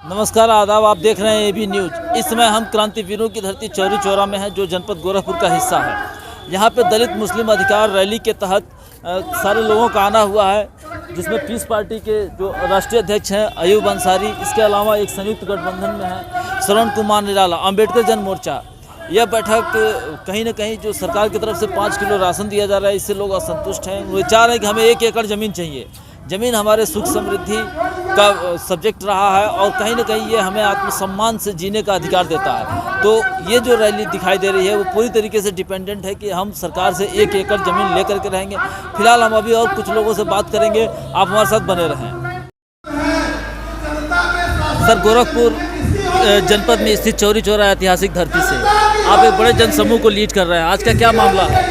नमस्कार आदाब, आप देख रहे हैं एबी न्यूज। इस समय हम क्रांतिवीरों की धरती चौरी चौरा में हैं, जो जनपद गोरखपुर का हिस्सा है। यहाँ पे दलित मुस्लिम अधिकार रैली के तहत सारे लोगों का आना हुआ है, जिसमें पीस पार्टी के जो राष्ट्रीय अध्यक्ष हैं अयूब अंसारी, इसके अलावा एक संयुक्त गठबंधन में है श्रवण कुमार निराला, अम्बेडकर जन मोर्चा। यह बैठक कहीं न कहीं जो सरकार की तरफ से 5 किलो राशन दिया जा रहा है, इससे लोग असंतुष्ट हैं। वो चाह रहे हैं कि हमें 1 एकड़ ज़मीन चाहिए। ज़मीन हमारे सुख समृद्धि का सब्जेक्ट रहा है और कहीं ना कहीं ये हमें आत्मसम्मान से जीने का अधिकार देता है। तो ये जो रैली दिखाई दे रही है वो पूरी तरीके से डिपेंडेंट है कि हम सरकार से 1 एकड़ ज़मीन लेकर के रहेंगे। फिलहाल हम अभी और कुछ लोगों से बात करेंगे, आप हमारे साथ बने रहें। सर, गोरखपुर जनपद में स्थित चौरी चौरा ऐतिहासिक धरती से आप एक बड़े जनसमूह को लीड कर रहे हैं, आज का क्या मामला है?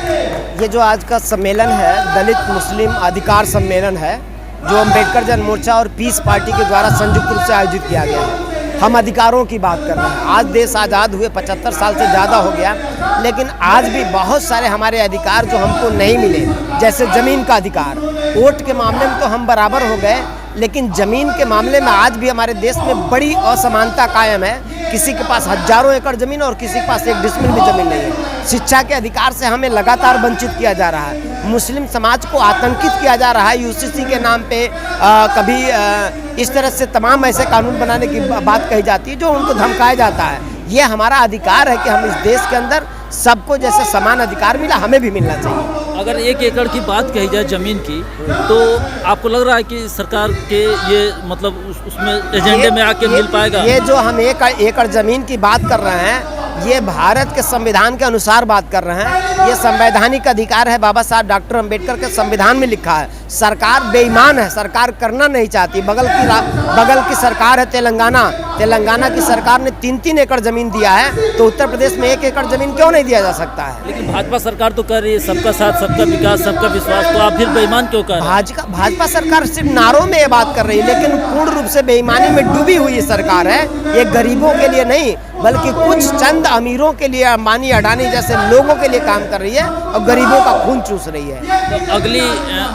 ये जो आज का सम्मेलन है दलित मुस्लिम अधिकार सम्मेलन है, जो अम्बेडकर जन मोर्चा और पीस पार्टी के द्वारा संयुक्त रूप से आयोजित किया गया है। हम अधिकारों की बात कर रहे हैं। आज देश आज़ाद हुए 75 साल से ज़्यादा हो गया, लेकिन आज भी बहुत सारे हमारे अधिकार जो हमको नहीं मिले, जैसे ज़मीन का अधिकार। वोट के मामले में तो हम बराबर हो गए, लेकिन ज़मीन के मामले में आज भी हमारे देश में बड़ी असमानता कायम है। किसी के पास हजारों एकड़ ज़मीन और किसी के पास 1 डिसमिल भी ज़मीन नहीं है। शिक्षा के अधिकार से हमें लगातार वंचित किया जा रहा है। मुस्लिम समाज को आतंकित किया जा रहा है। यूसीसी के नाम पे कभी इस तरह से तमाम ऐसे कानून बनाने की बात कही जाती है जो उनको धमकाया जाता है। ये हमारा अधिकार है कि हम इस देश के अंदर सबको जैसे समान अधिकार मिला, हमें भी मिलना चाहिए। अगर 1 एकड़ की बात कही जाए ज़मीन की, तो आपको लग रहा है कि सरकार के ये मतलब उसमें एजेंडे में आके मिल पाएगा? ये जो हम 1 एकड़ ज़मीन की बात कर रहे हैं, ये भारत के संविधान के अनुसार बात कर रहे हैं। ये संवैधानिक अधिकार है, बाबा साहब डॉक्टर अंबेडकर के संविधान में लिखा है। सरकार बेईमान है, सरकार करना नहीं चाहती। बगल की सरकार है तेलंगाना की सरकार ने 3-3 एकड़ ज़मीन दिया है, तो उत्तर प्रदेश में 1 एकड़ ज़मीन क्यों नहीं दिया जा सकता है? लेकिन भाजपा सरकार तो कर रही है सबका साथ, सबका विकास, सबका विश्वास, तो आप फिर बेईमान क्यों कर रहे हैं? भाजपा सरकार सिर्फ नारों में ये बात कर रही है, लेकिन पूर्ण रूप से बेईमानी में डूबी हुई सरकार है। ये गरीबों के लिए नहीं, बल्कि कुछ चंद अमीरों के लिए, अंबानी अडानी जैसे लोगों के लिए काम कर रही है और गरीबों का खून चूस रही है। तो अगली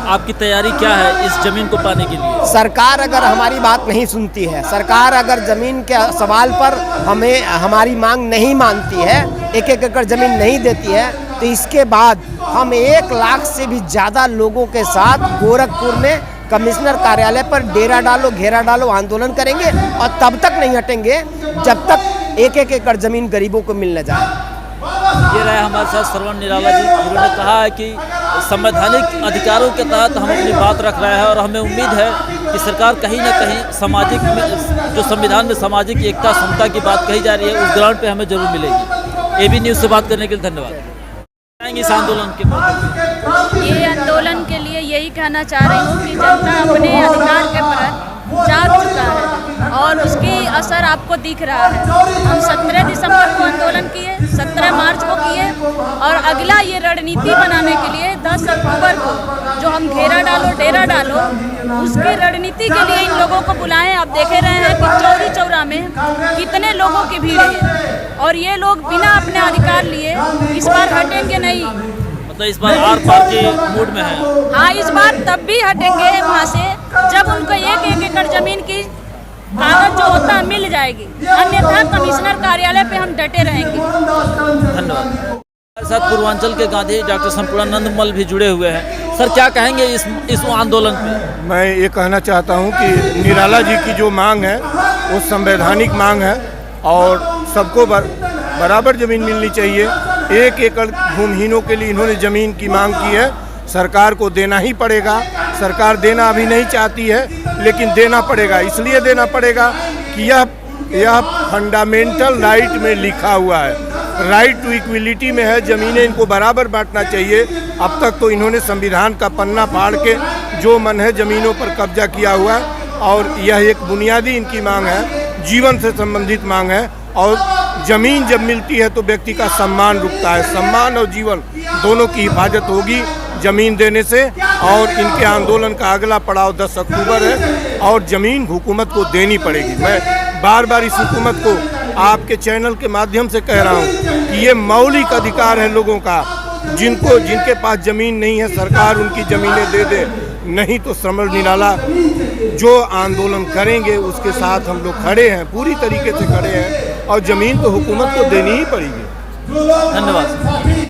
आपकी तैयारी क्या है इस जमीन को पाने के लिए? सरकार अगर हमारी बात नहीं सुनती है, सरकार अगर जमीन के सवाल पर हमें हमारी मांग नहीं मानती है, 1 एकड़ जमीन नहीं देती है, तो इसके बाद हम 1 लाख से भी ज़्यादा लोगों के साथ गोरखपुर में कमिश्नर कार्यालय पर डेरा डालो, घेरा डालो आंदोलन करेंगे और तब तक नहीं हटेंगे जब तक 1 एकड़ ज़मीन गरीबों को मिल न जाए। ये रहे हमारे साथ श्रवण निराला जी, उन्होंने कहा है कि संवैधानिक अधिकारों के तहत हम अपनी बात रख रहे हैं और हमें उम्मीद है कि सरकार कहीं ना कहीं सामाजिक में, जो संविधान में सामाजिक एकता समता की बात कही जा रही है, उस ग्राउंड पे हमें जरूर मिलेगी। एबी न्यूज़ से बात करने के लिए धन्यवाद। इस आंदोलन के ये आंदोलन के लिए यही कहना चाह रही हूँ कि जनता अपने अधिकार के प्रति जाग चुका है और उसकी असर आपको दिख रहा है। हम 17 दिसंबर को आंदोलन किए, 17 मार्च को किए और अगला ये रणनीति बनाने के लिए 10 अक्टूबर को जो हम घेरा डालो डेरा डालो, उसकी रणनीति के लिए इन लोगों को बुलाएं। आप देखे रहे हैं कि चौरी चौरा में कितने लोगों की भीड़ है और ये लोग बिना अपने अधिकार लिए इस बार हटेंगे नहीं। मतलब इस बार आर पार के मूड में है। हाँ, इस बार तब भी हटेंगे वहाँ से जब उनको 1 एकड़ जमीन की कागज जो होता है मिल जाएगी, अन्यथा कमिश्नर कार्यालय पे हम डटे रहेंगे। धन्यवाद। हमारे साथ पूर्वांचल के गांधी डॉक्टर संपूर्णानंद मल भी जुड़े हुए हैं। सर, क्या कहेंगे इस आंदोलन पे? मैं ये कहना चाहता हूँ कि निराला जी की जो मांग है वो संवैधानिक मांग है और सबको बराबर ज़मीन मिलनी चाहिए। 1 एकड़ भूमिहीनों के लिए इन्होंने ज़मीन की मांग की है, सरकार को देना ही पड़ेगा। सरकार देना अभी नहीं चाहती है, लेकिन देना पड़ेगा। इसलिए देना पड़ेगा कि यह फंडामेंटल राइट में लिखा हुआ है, राइट टू इक्वलिटी में है। ज़मीनें इनको बराबर बांटना चाहिए। अब तक तो इन्होंने संविधान का पन्ना फाड़ के जो मन है ज़मीनों पर कब्जा किया हुआ है और यह एक बुनियादी इनकी मांग है, जीवन से संबंधित मांग है। और ज़मीन जब मिलती है तो व्यक्ति का सम्मान रुकता है। सम्मान और जीवन दोनों की हिफाजत होगी ज़मीन देने से। और इनके आंदोलन का अगला पड़ाव 10 अक्टूबर है और ज़मीन हुकूमत को देनी पड़ेगी। मैं बार बार इस हुकूमत को आपके चैनल के माध्यम से कह रहा हूँ कि ये मौलिक अधिकार है लोगों का। जिनके पास ज़मीन नहीं है, सरकार उनकी ज़मीनें दे दे, नहीं तो श्रवण निराला जो आंदोलन करेंगे उसके साथ हम लोग खड़े हैं, पूरी तरीके से खड़े हैं, और ज़मीन तो हुकूमत को देनी ही पड़ेगी। धन्यवाद।